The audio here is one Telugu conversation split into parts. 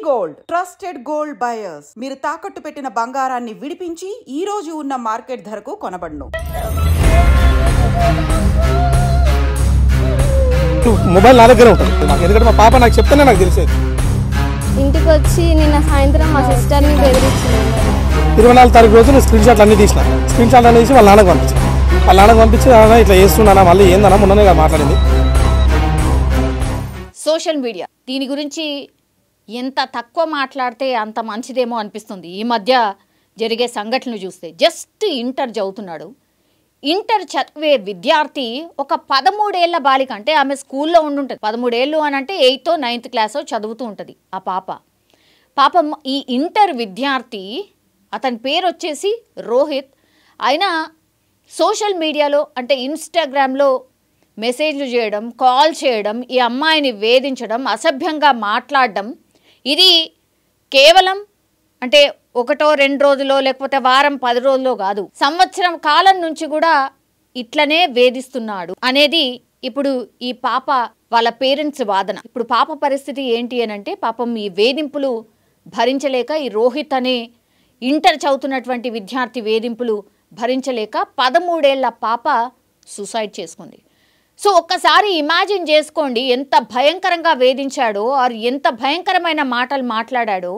గోల్డ్ ట్రస్టెడ్ గోల్డ్ బయర్స్ మీరు తాకట్టు పెట్టిన బంగారాన్ని విడిపించి ఈ రోజు ఉన్న మార్కెట్ ధరకు కొనబడును. మొబైల్ నా దగ్గర ఉంటుంది ఎందుకంటే మా పాప నాకు చెప్తేనే నాకు తెలిసేది. ఇంటికి వచ్చి నిన్న సాయంత్రం మా సిస్టర్ని బెదిరించింది. 24 తారీఖు రోజు స్క్రీన్ షాట్లు అన్ని తీసిన. స్క్రీన్ షాట్లు అన్ని తీసి వాళ్ళ నాన్నకు పంపించాను. వాళ్ళ నాన్నకు పంపించి ఇట్లా చేస్తున్నానా మళ్ళీ ఏందన్నా మొన్ననే మాట్లాడింది. సోషల్ మీడియా దీని గురించి ఎంత తక్కువ మాట్లాడితే అంత మంచిదేమో అనిపిస్తుంది. ఈ మధ్య జరిగే సంఘటనలు చూస్తే జస్ట్ ఇంటర్ చదువుతున్నాడు. ఇంటర్ చదివే విద్యార్థి ఒక 13 ఏళ్ల బాలిక, అంటే ఆమె స్కూల్లో ఉండుంటుంది. 13 ఏళ్ళు అని అంటే 8th 9th క్లాసో చదువుతూ ఉంటుంది ఆ పాపం. ఈ ఇంటర్ విద్యార్థి అతని పేరు వచ్చేసి రోహిత్. ఆయన సోషల్ మీడియాలో అంటే ఇన్స్టాగ్రామ్లో మెసేజ్లు చేయడం, కాల్ చేయడం, ఈ అమ్మాయిని వేధించడం, అసభ్యంగా మాట్లాడడం, ఇది కేవలం అంటే 1-2 రోజులో లేకపోతే వారం 10 రోజుల్లో కాదు, సంవత్సరం కాలం నుంచి కూడా ఇట్లనే వేధిస్తున్నాడు అనేది ఇప్పుడు ఈ పాప వాళ్ళ పేరెంట్స్ వాదన. ఇప్పుడు పాప పరిస్థితి ఏంటి అని అంటే, పాపం ఈ వేధింపులు భరించలేక ఈ రోహిత్ అనే ఇంటర్ చదువుతున్నటువంటి విద్యార్థి వేధింపులు భరించలేక 13 ఏళ్ల పాప సూసైడ్ చేసుకుంది. సో ఒక్కసారి ఇమాజిన్ చేసుకోండి ఎంత భయంకరంగా వేధించాడో, ఆర్ ఎంత భయంకరమైన మాటలు మాట్లాడాడో.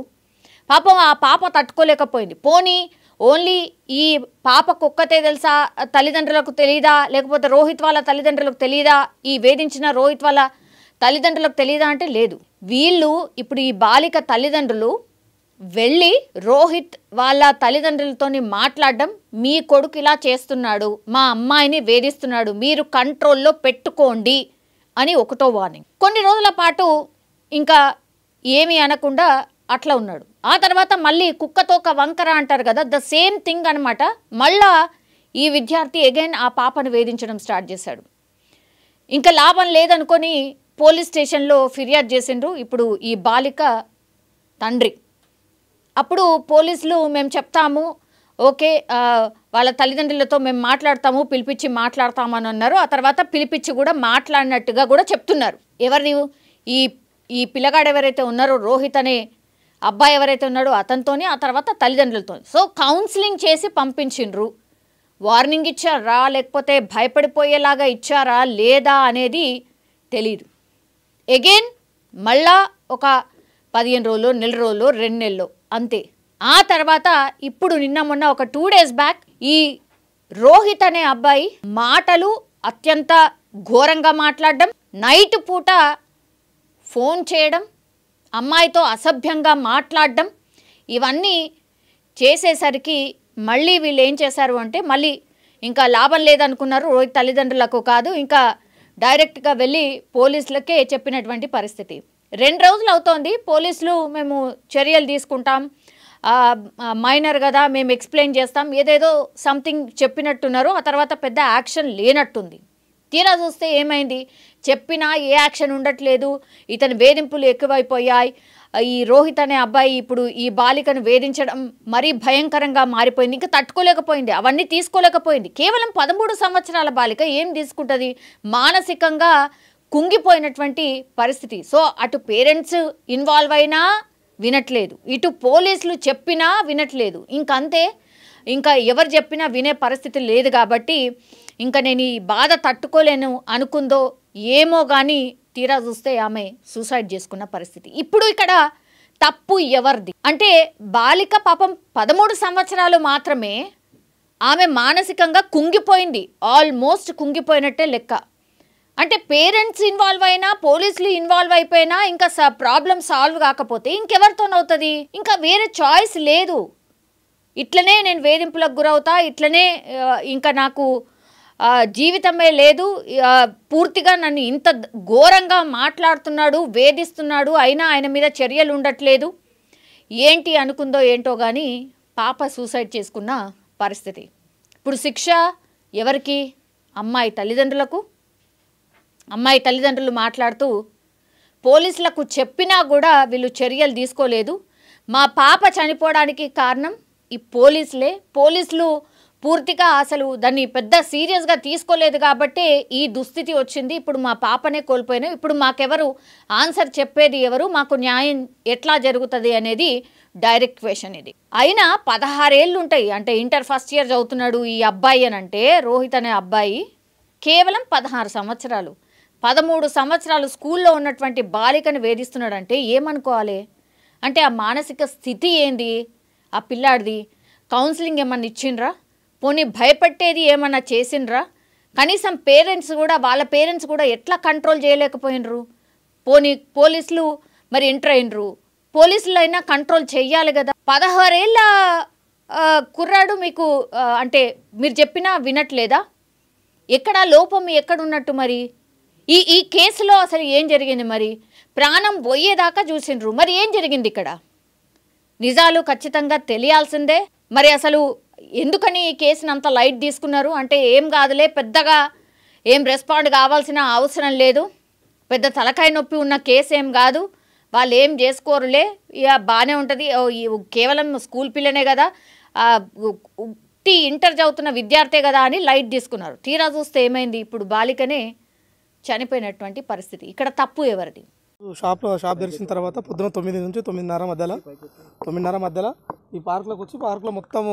పాపం ఆ పాప తట్టుకోలేకపోయింది. పోనీ ఓన్లీ ఈ పాపకు ఒక్కతే తెలుసా, తల్లిదండ్రులకు తెలియదా, లేకపోతే రోహిత్ వాళ్ళ తల్లిదండ్రులకు తెలియదా, ఈ వేధించిన రోహిత్ వాళ్ళ తల్లిదండ్రులకు తెలియదా అంటే లేదు. వీళ్ళు ఇప్పుడు ఈ బాలిక తల్లిదండ్రులు వెళ్ళి రోహిత్ వాళ్ళ తల్లిదండ్రులతో మాట్లాడడం, మీ కొడుకు ఇలా చేస్తున్నాడు, మా అమ్మాయిని వేధిస్తున్నాడు, మీరు కంట్రోల్లో పెట్టుకోండి అని ఒకటో వార్నింగ్. కొన్ని రోజుల పాటు ఇంకా ఏమీ అనకుండా అట్లా ఉన్నాడు. ఆ తర్వాత మళ్ళీ కుక్కతోక వంకర అంటారు కదా, ద సేమ్ థింగ్ అనమాట. మళ్ళా ఈ విద్యార్థి అగైన్ ఆ పాపను వేధించడం స్టార్ట్ చేశాడు. ఇంకా లాభం లేదనుకొని పోలీస్ స్టేషన్లో ఫిర్యాదు చేసిండ్రు ఇప్పుడు ఈ బాలిక తండ్రి. అప్పుడు పోలీసులు మేము చెప్తాము, ఓకే వాళ్ళ తల్లిదండ్రులతో మేము మాట్లాడతాము, పిలిపించి మాట్లాడతామని అన్నారు. ఆ తర్వాత పిలిపించి కూడా మాట్లాడినట్టుగా కూడా చెప్తున్నారు. ఎవరిని, ఈ పిల్లగాడు ఎవరైతే ఉన్నారో రోహిత్ అనే అబ్బాయి ఎవరైతే ఉన్నాడో అతనితోని, ఆ తర్వాత తల్లిదండ్రులతో. సో కౌన్సిలింగ్ చేసి పంపించిండ్రు. వార్నింగ్ ఇచ్చారా లేకపోతే భయపడిపోయేలాగా ఇచ్చారా లేదా అనేది తెలీదు. అగైన్ మళ్ళా ఒక 15 రోజులు, నెల రోజులు, 2 నెలలు అంతే. ఆ తర్వాత ఇప్పుడు నిన్న మొన్న ఒక 2 days బ్యాక్ ఈ రోహిత్ అనే అబ్బాయి మాటలు అత్యంత ఘోరంగా మాట్లాడడం, నైట్ పూట ఫోన్ చేయడం, అమ్మాయితో అసభ్యంగా మాట్లాడడం, ఇవన్నీ చేసేసరికి మళ్ళీ వీళ్ళు ఏం చేశారు అంటే, మళ్ళీ ఇంకా లాభం లేదనుకున్నారు. రోహిత్ తల్లిదండ్రులకు కాదు, ఇంకా డైరెక్ట్గా వెళ్ళి పోలీసులకే చెప్పినటువంటి పరిస్థితి. 2 రోజులు అవుతోంది. పోలీసులు మేము చర్యలు తీసుకుంటాం, మైనర్ కదా మేము ఎక్స్ప్లెయిన్ చేస్తాం, ఏదేదో సంథింగ్ చెప్పినట్టున్నారు. ఆ తర్వాత పెద్ద యాక్షన్ లేనట్టుంది. తీరా చూస్తే ఏమైంది, చెప్పినా ఏ యాక్షన్ ఉండట్లేదు. ఇతని వేధింపులు ఎక్కువైపోయాయి. ఈ రోహిత్ అనే అబ్బాయి ఇప్పుడు ఈ బాలికను వేధించడం మరీ భయంకరంగా మారిపోయింది. ఇంకా తట్టుకోలేకపోయింది, అవన్నీ తీసుకోలేకపోయింది. కేవలం 13 సంవత్సరాల బాలిక ఏం తీసుకుంటుంది, మానసికంగా కుంగిపోయినటువంటి పరిస్థితి. సో అటు పేరెంట్స్ ఇన్వాల్వ్ అయినా వినట్లేదు, ఇటు పోలీసులు చెప్పినా వినట్లేదు. ఇంకంతే, ఇంకా ఎవరు చెప్పినా వినే పరిస్థితి లేదు. కాబట్టి ఇంకా నేను ఈ బాధ తట్టుకోలేను అనుకుందో ఏమో కానీ తీరా చూస్తే ఆమె సూసైడ్ చేసుకున్న పరిస్థితి. ఇప్పుడు ఇక్కడ తప్పు ఎవరిది అంటే, బాలిక పాపం 13 సంవత్సరాలు మాత్రమే, ఆమె మానసికంగా కుంగిపోయింది, ఆల్మోస్ట్ కుంగిపోయినట్టే లెక్క. అంటే పేరెంట్స్ ఇన్వాల్వ్ అయినా, పోలీసులు ఇన్వాల్వ్ అయిపోయినా ఇంకా ప్రాబ్లం సాల్వ్ కాకపోతే ఇంకెవరితోనవుతుంది? ఇంకా వేరే చాయిస్ లేదు. ఇట్లనే నేను వేధింపులకు గురవుతా, ఇట్లనే ఇంకా నాకు జీవితమే లేదు, పూర్తిగా నన్ను ఇంత ఘోరంగా మాట్లాడుతున్నాడు, వేధిస్తున్నాడు, అయినా ఆయన మీద చర్యలు ఉండట్లేదు, ఏంటి అనుకుందో ఏంటో కానీ పాప సూసైడ్ చేసుకున్న పరిస్థితి. ఇప్పుడు శిక్ష ఎవరికి? అమ్మాయి తల్లిదండ్రులకు. అమ్మాయి తల్లిదండ్రులు మాట్లాడుతూ, పోలీసులకు చెప్పినా కూడా వీళ్ళు చర్యలు తీసుకోలేదు, మా పాప చనిపోవడానికి కారణం ఈ పోలీసులే, పోలీసులు పూర్తిగా అసలు దాన్ని పెద్ద సీరియస్గా తీసుకోలేదు కాబట్టి ఈ దుస్థితి వచ్చింది. ఇప్పుడు మా పాపనే కోల్పోయినాం, ఇప్పుడు మాకెవరు ఆన్సర్ చెప్పేది ఎవరు, మాకు న్యాయం ఎట్లా జరుగుతుంది అనేది డైరెక్ట్ క్వశ్చన్ ఇది. అయినా 16 ఏళ్ళు ఉంటాయి, అంటే ఇంటర్ ఫస్ట్ ఇయర్ చదువుతున్నాడు ఈ అబ్బాయి అని అంటే, రోహిత్ అనే అబ్బాయి కేవలం 16 సంవత్సరాలు, 13 సంవత్సరాలు స్కూల్లో ఉన్నటువంటి బాలికను వేధిస్తున్నాడంటే ఏమనుకోవాలి? అంటే ఆ మానసిక స్థితి ఏంది ఆ పిల్లాడిది? కౌన్సిలింగ్ ఏమన్నా ఇచ్చిండ్రా? పోనీ భయపెట్టేది ఏమన్నా చేసిండ్రా? కనీసం పేరెంట్స్ కూడా, వాళ్ళ పేరెంట్స్ కూడా ఎట్లా కంట్రోల్ చేయలేకపోయినరు? పోనీ పోలీసులు మరి ఎంటర్ అయినరు, పోలీసులు అయినా కంట్రోల్ చెయ్యాలి కదా. 16 ఏళ్ళ కుర్రాడు మీకు అంటే మీరు చెప్పినా వినట్లేదా? ఎక్కడ లోపం ఎక్కడున్నట్టు మరి? ఈ కేసులో అసలు ఏం జరిగింది? మరి ప్రాణం పోయేదాకా చూసిండ్రు, మరి ఏం జరిగింది ఇక్కడ? నిజాలు ఖచ్చితంగా తెలియాల్సిందే. మరి అసలు ఎందుకని ఈ కేసుని అంత లైట్ తీసుకున్నారు? అంటే ఏం కాదులే, పెద్దగా ఏం రెస్పాండ్ కావాల్సిన అవసరం లేదు, పెద్ద తలకాయ నొప్పి ఉన్న కేసు ఏం కాదు, వాళ్ళు ఏం చేసుకోరులే, ఇక బాగానే ఉంటుంది, కేవలం స్కూల్ పిల్లనే కదా, ఇంటర్ చదువుతున్న విద్యార్థే కదా అని లైట్ తీసుకున్నారు. తీరా చూస్తే ఏమైంది? ఇప్పుడు బాలికనే చనిపోయినటువంటి పరిస్థితి. ఇక్కడ తప్పు ఎవరిది? షాప్ తెరిచిన తర్వాత పొద్దున 9 నుంచి 9:30 మధ్యలో ఈ పార్క్లోకి వచ్చి పార్క్లో మొత్తం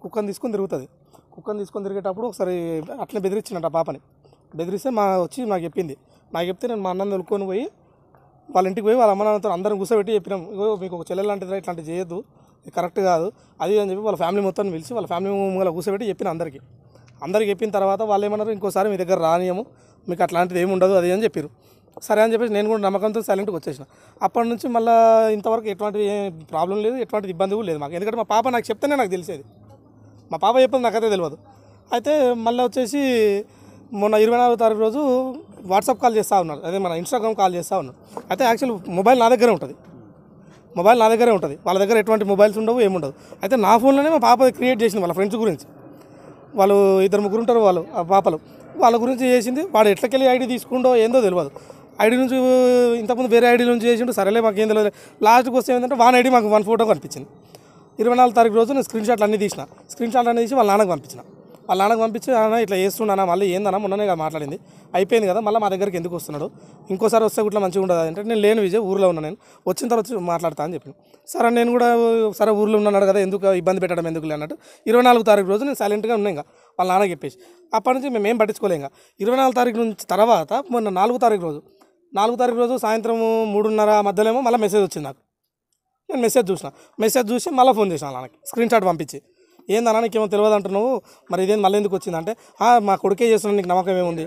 కుక్కని తీసుకొని తిరుగుతుంది. కుక్కని తీసుకొని తిరిగేటప్పుడు ఒకసారి అట్లనే బెదిరించినట్టు ఆ పాపని. బెదిరిస్తే వచ్చి నాకు చెప్పింది. నాకు చెప్తే నేను మా అన్నని తొలుకొని పోయి వాళ్ళ ఇంటికి పోయి వాళ్ళ అమ్మ నాన్నతో అందరం కూర్చోబెట్టి చెప్పినాం, మీకు ఒక చెల్లెలు లాంటిది ఇట్లాంటివి చేయొద్దు, ఇది కరెక్ట్ కాదు అది అని చెప్పి వాళ్ళ ఫ్యామిలీ మొత్తం పిలిచి వాళ్ళ ఫ్యామిలీ ముంగల కూర్చోబెట్టి చెప్పిన అందరికీ చెప్పిన తర్వాత వాళ్ళు ఏమన్నారు, ఇంకోసారి మీ దగ్గర రానియము, మీకు అట్లాంటిది ఏమి ఉండదు అది అని చెప్పారు. సరే అని చెప్పేసి నేను కూడా నమ్మకంతో సైలెంట్గా వచ్చేసిన. అప్పటి నుంచి మళ్ళీ ఇంతవరకు ఎటువంటి ప్రాబ్లం లేదు, ఎటువంటి ఇబ్బంది కూడా లేదు మాకు. ఎందుకంటే మా పాప నాకు చెప్తేనే నాకు తెలిసేది, మా పాప చెప్పేది నాకైతే తెలియదు. అయితే మళ్ళీ వచ్చేసి మొన్న 24వ తారీఖు రోజు వాట్సాప్ కాల్ చేస్తూ ఉన్నారు, అదే మన ఇన్స్టాగ్రామ్ కాల్ చేస్తూ ఉన్నారు. అయితే యాక్చువల్ మొబైల్ నా దగ్గరే ఉంటుంది, వాళ్ళ దగ్గర ఎటువంటి మొబైల్స్ ఉండవు, ఏముండదు. అయితే నా ఫోన్లోనే మా పాప క్రియేట్ చేసింది వాళ్ళ ఫ్రెండ్స్ గురించి. వాళ్ళు 2-3 ఉంటారు వాళ్ళు ఆ పాపలు, వాళ్ళ గురించి చేసింది. వాడు ఎట్లకెళ్ళి ఐడి తీసుకుండో ఏందో తెలియదు. ఐడి నుంచి ఇంతకుముందు వేరే ఐడి నుంచి చేసిండు, సరేలే మాకేం తెలియదు. లాస్ట్కి వస్తే ఏంటంటే వాన్ ఐడి మాకు 1 ఫోటో కనిపించింది. 24వ తారీఖు రోజు నేను స్క్రీన్ షాట్లు అన్నీ తీసి వాళ్ళ నాన్నకు పంపించి అన్న ఇట్లా చేస్తున్నానా, మళ్ళీ ఏందన్నా మొన్ననే కదా మాట్లాడింది, అయిపోయింది కదా, మళ్ళీ మా దగ్గరికి ఎందుకు వస్తున్నాడు, ఇంకోసారి వస్తే కూడా మంచిగా ఉండదు అంటే, నేను లేను విజయ్, ఊర్లో ఉన్నా, నేను వచ్చిన తర్వాత మాట్లాడతా అని చెప్పాను. సరే నేను కూడా సరే ఊర్లో ఉన్నాడు కదా, ఎందుకు ఇబ్బంది పెట్టడం ఎందుకు అన్నట్టు 24వ తారీఖు రోజు నేను సైలెంట్గా ఉన్నా. ఇంకా వాళ్ళ నాన్నకి చెప్పేసి అప్పటి నుంచి మేము ఏం పట్టించుకోలేం. ఇంకా 24వ తారీఖు నుంచి తర్వాత మొన్న 4వ తారీఖు రోజు సాయంత్రం 3:30 మధ్యలో మళ్ళీ మెసేజ్ వచ్చింది నాకు. నేను మెసేజ్ చూసి మళ్ళీ ఫోన్ చేసాను నాన్నకి, స్క్రీన్ షాట్ పంపించి, ఏందన్నా నీకేమో తెలియదు అంటున్నావు, మరి ఇదేం మళ్ళీ ఎందుకు వచ్చిందంటే, మా కొడుకే చేస్తున్నాను, నీకు నమ్మకం ఏముంది?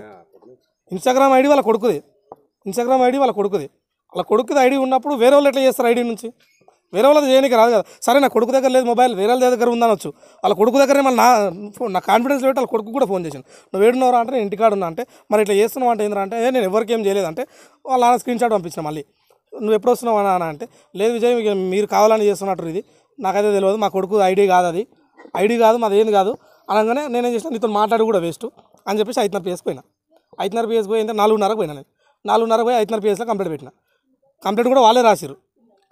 ఇన్స్టాగ్రామ్ ఐడి వాళ్ళ కొడుకుది, వాళ్ళ కొడుకుది ఐడి ఉన్నప్పుడు వేరే వాళ్ళు ఎట్లా చేస్తారు? ఐడి నుంచి వేరే వాళ్ళది చేయడానికి రాదు కదా. సరే నా కొడుకు దగ్గర లేదు మొబైల్, వేరే వాళ్ళ దగ్గర ఉందనొచ్చు, వాళ్ళ కొడుకు దగ్గరే మళ్ళీ నా కాన్ఫిడెన్స్ పెట్టి వాళ్ళ కొడుకు కూడా ఫోన్ చేశాను, నువ్వు ఏడున్నారా అంటే నేను ఇంటికాడ ఉన్నా అంటే, మరి ఇట్లా చేస్తున్నావు అంటే ఏంద్రా అంటే, నేను ఎవరికి ఏం చేయలేదంటే వాళ్ళ నాన్న స్క్రీన్ షాట్ పంపించిన. మళ్ళీ నువ్వు ఎప్పుడు వస్తున్నావు అని అంటే, లేదు విజయ్ మీరు కావాలని చేస్తున్నట్టు, ఇది నాకైతే తెలియదు, మా కొడుకు ఐడి కాదు, అది ఐడి కాదు, మాది ఏంది కాదు అనగానే నేనేం చేసిన, నీతో మాట్లాడి కూడా వేస్ట్ అని చెప్పేసి 5:30 PS పోయినా. 5:30 PS పోయి అంటే 4:30 పోయినా. నేను 4:30 పోయి 5:30 PSలో కంప్లీట్ పెట్టిన. కంప్లీట్ కూడా వాళ్ళే రాసిరు,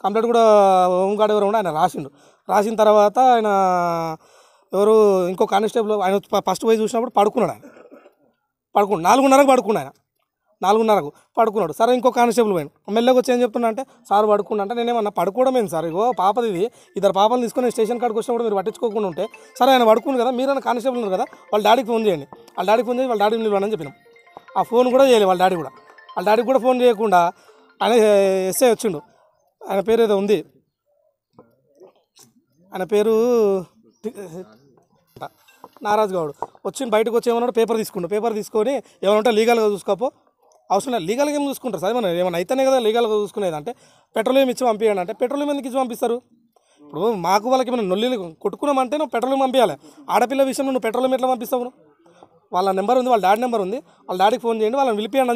కంప్లీట్ కూడా హోంగార్డ్ ఎవరు ఉండే ఆయన రాసిన తర్వాత ఆయన ఎవరు ఇంకో కానిస్టేబుల్ ఆయన ఫస్ట్ పోయి చూసినప్పుడు పడుకున్నాడు. 4:30కు పడుకున్నాడు. 4:30కు పడుకున్నాడు. సరే ఇంకో కానిస్టేబుల్ పోయాను, మెల్లగా వచ్చి ఏం చెప్తున్నా అంటే, సార్ పడుకున్నా అంటే, నేనేమన్నా పడుకోవడం ఏంది సార్, ఇగో పాపది ఇది, 2 పాపలు తీసుకొని స్టేషన్ కాడికి వచ్చినప్పుడు మీరు పట్టించుకోకుండా ఉంటే, సరే ఆయన పడుకుని కదా, మీరైనా కానిస్టేబుల్ ఉన్నారు కదా, వాళ్ళ డాడీకి ఫోన్ చేయండి, వాళ్ళ డాడీని నిలవని చెప్పినాం. ఆ ఫోన్ కూడా చేయలేదు వాళ్ళ డాడీకి కూడా ఫోన్ చేయకుండా ఆయన ఎస్ఐ వచ్చిండు, ఆయన పేరు ఏదో ఉంది, ఆయన పేరు నారాజ్ గౌడ్ వచ్చిండు. బయటకు వచ్చి ఏమన్నాడు, పేపర్ తీసుకొని ఏమైనా ఉంటే లీగల్గా చూసుకోపో, అవసరం లేదు, లీగల్గా ఏం చూసుకుంటారు సార్, ఏమైనా అయితేనే కదా లీగల్గా చూసుకునేది అంటే, పెట్రోలియం ఇచ్చి పంపించండి అంటే, పెట్రోలియం ఎందుకు ఇచ్చి పంపిస్తారు? ఇప్పుడు మాకు వాళ్ళకి ఏమైనా నొల్లి కొట్టుకున్నామంటే నువ్వు పెట్రోలియం పంపించాలి, ఆడపిల్ల విషయంలో నువ్వు పెట్రోలియం ఎట్లా పంపిస్తావు? వాళ్ళ నెంబర్ ఉంది, వాళ్ళ డాడీ నెంబర్ ఉంది, వాళ్ళ డాడీకి ఫోన్ చేయండి, వాళ్ళని పిలిపియండి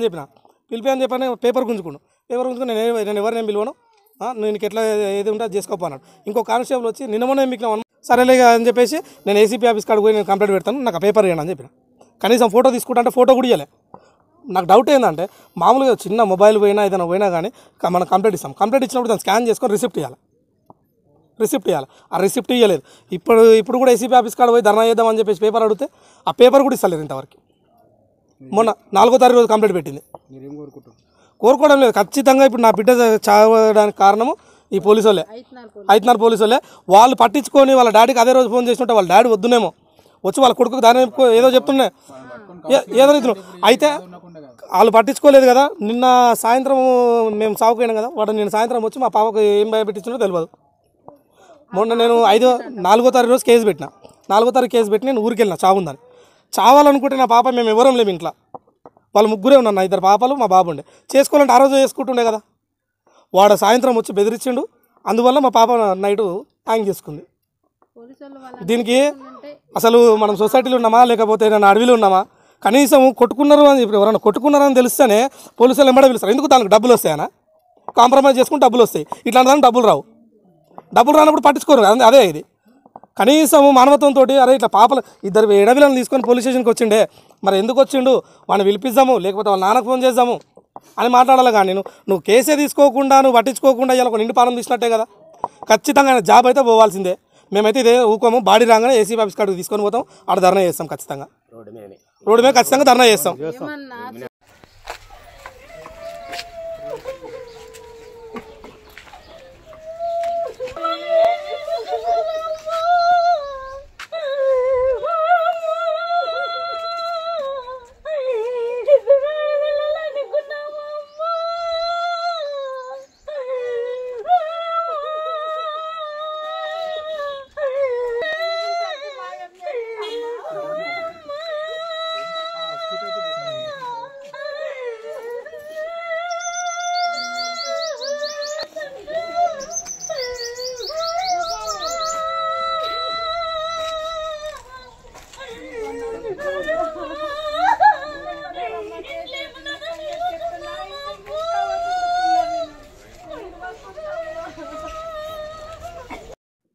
అని చెప్పని పేపర్ గుంజుకుని నేను ఎవరినేం పిలువను, నేను ఎట్లా ఏది ఉంటే అది చేసుకోపో అన్నాడు. ఇంకో కానిస్టేబుల్ వచ్చి నిన్నమనే మీకు సరేలే అని చెప్పేసి నేను ఏసీపీ ఆఫీస్ కాడికి పోయి నేను కంప్లైంట్ పెడతాను, నాకు ఆ పేపర్ ఇవ్వండి అని చెప్పిన. కనీసం ఫోటో తీసుకుంటా అంటే ఫోటో కూడా ఇవ్వలే. నాకు డౌట్ ఏంటంటే, మామూలుగా చిన్న మొబైల్ పోయినా ఏదైనా పోయినా కానీ మనం కంప్లైంట్ ఇస్తాం, కంప్లైంట్ ఇచ్చినప్పుడు దాన్ని స్కాన్ చేసుకొని రిసిప్ట్ రిసిప్ట్ ఇవ్వాలి. ఆ రిసిప్ట్ ఇవ్వలేదు. ఇప్పుడు కూడా ఏసీపీ ఆఫీస్ కాడ పోయి ధర్నా చేద్దామని చెప్పేసి పేపర్ అడిగితే ఆ పేపర్ కూడా ఇస్తలేరు ఇంతవరకు. మొన్న 4వ తారీఖు రోజు కంప్లైంట్ పెట్టింది. కోరుకోవడం లేదు. ఖచ్చితంగా ఇప్పుడు నా బిడ్డ చావడానికి కారణము ఈ పోలీసు వాళ్ళే, ఐతనార్ పోలీసు వాళ్ళే. వాళ్ళు పట్టించుకొని వాళ్ళ డాడీకి అదే రోజు ఫోన్ చేస్తుంటే వాళ్ళ డాడీ వద్దునేమో వచ్చి వాళ్ళ కొడుకు దాని ఏదో చెప్తుండే ఏదో రీతిలో. అయితే వాళ్ళు పట్టించుకోలేదు కదా. నిన్న సాయంత్రం మేము సాగుపోయినాం కదా, వాడు నేను సాయంత్రం వచ్చి మా పాపకు ఏం భయపెట్టించినో తెలియదు. మొన్న నేను 4వ తారీఖు రోజు కేసు పెట్టిన. 4వ తారీఖు కేసు పెట్టి నేను ఊరికి వెళ్ళిన చావుందని. చావాలనుకుంటే నా పాప మేము ఎవరం లేము ఇంట్లో. వాళ్ళు ముగ్గురే ఉన్నారు, నా 2 పాపలు మా బాబు ఉండే. చేసుకోవాలంటే ఆ రోజు చేసుకుంటుండే కదా. వాడు సాయంత్రం వచ్చి బెదిరించిండు. అందువల్ల మా పాప నైటు హ్యాంగ్ చేసుకుంది. దీనికి అసలు మనం సొసైటీలో ఉన్నామా లేకపోతే నేను అడవిలో ఉన్నామా? కనీసం కొట్టుకున్నారు అని ఇప్పుడు ఎవరైనా కొట్టుకున్నారని తెలిస్తేనే పోలీసులు వెంబడే పిలుస్తారు. ఎందుకు? దానికి డబ్బులు వస్తాయనా? కాంప్రమైజ్ చేసుకుని డబ్బులు వస్తాయి. ఇట్లాంటి దానికి డబ్బులు రావు. డబ్బులు రానప్పుడు పట్టించుకోరు. అదే ఇది కనీసం మానవత్వంతో అరే ఇట్లా పాపలు 2 ఎడవిలను తీసుకొని పోలీస్ స్టేషన్కి వచ్చిండే, మరి ఎందుకు వచ్చిండు వాడిని పిలిపిద్దాము లేకపోతే వాళ్ళ నాన్నకు ఫోన్ చేద్దాము అని మాట్లాడాలి. కానీ నువ్వు కేసే తీసుకోకుండా నువ్వు పట్టించుకోకుండా ఇలా ఒక నిండు పాలన తీసినట్టే కదా. ఖచ్చితంగా జాబ్ అయితే పోవాల్సిందే. మేమైతే ఇదే ఊకోము. బాడీ రాగానే ఏసీపీ ఆఫీస్ కాడికి తీసుకొని పోతాం. ఆడ ధర్నా చేస్తాం. ఖచ్చితంగా రోడ్డు మీద ఖచ్చితంగా ధర్నా చేస్తాం.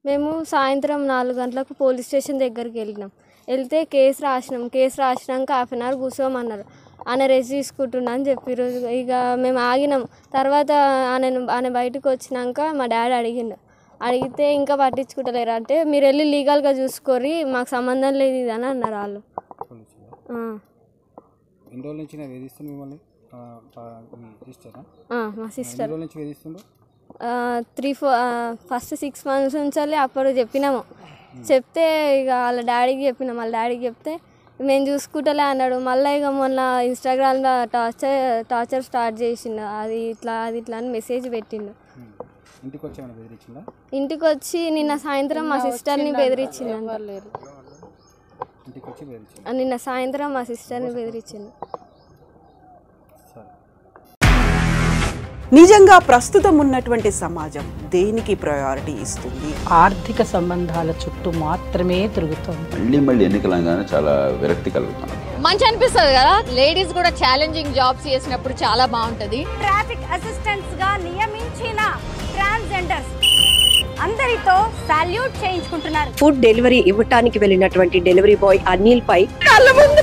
మేము సాయంత్రం 4 గంటలకు పోలీస్ స్టేషన్ దగ్గరికి వెళ్తే కేసు రాసినాక హాఫ్ అన్ అవర్ కూర్చోమన్నారు. ఆయన రెస్ట్ తీసుకుంటున్నా అని చెప్పారు. ఇక మేము ఆగినాం. తర్వాత ఆయన బయటకు వచ్చినాక మా డాడీ అడిగితే ఇంకా పట్టించుకుంటలేరు అంటే మీరు వెళ్ళి లీగల్గా చూసుకోరి, మాకు సంబంధం లేదు ఇది అని అన్నారు వాళ్ళు. మా సిస్టర్ ఫస్ట్ 6 months నుంచి అప్పుడు చెప్పినాము. చెప్తే ఇక వాళ్ళ డాడీకి చెప్పినాం. వాళ్ళ డాడీకి చెప్తే మేము చూసుకుంటలే అన్నాడు. మళ్ళీ ఇక మొన్న ఇన్స్టాగ్రామ్లో టార్చర్ స్టార్ట్ చేసిండు. అది ఇట్లా అని మెసేజ్ పెట్టిండు. ఇంటికి వచ్చి నిన్న సాయంత్రం మా సిస్టర్ని బెదిరించిండు. నిన్న సాయంత్రం మా సిస్టర్ని బెదిరించిండు. నిజంగా ప్రస్తుతం ఉన్నటువంటి సమాజం దేనికి ప్రయారిటీ ఇస్తుంది? ఆర్థిక సంబంధాల చుట్టూ మాత్రమే తిరుగుతుంది. మళ్ళీ ఎన్నికలంగానే చాలా విరక్తి కలుగుతున్నాం. మంచి అనిపిస్తుంది కదా. లేడీస్ కూడా ఛాలెంజింగ్ జాబ్స్ చేసినప్పుడు చాలా బాగుంటది. ట్రాఫిక్ అసిస్టెంట్స్ గా నియమించిన ట్రాన్స్జెండర్స్ అందరితో సాల్యూట్ చేయించుకుంటున్నారు. ఫుడ్ డెలివరీ ఇవ్వటానికి వెళ్ళినటువంటి డెలివరీ బాయ్ అనిల్ పై కళ్ళ ముందు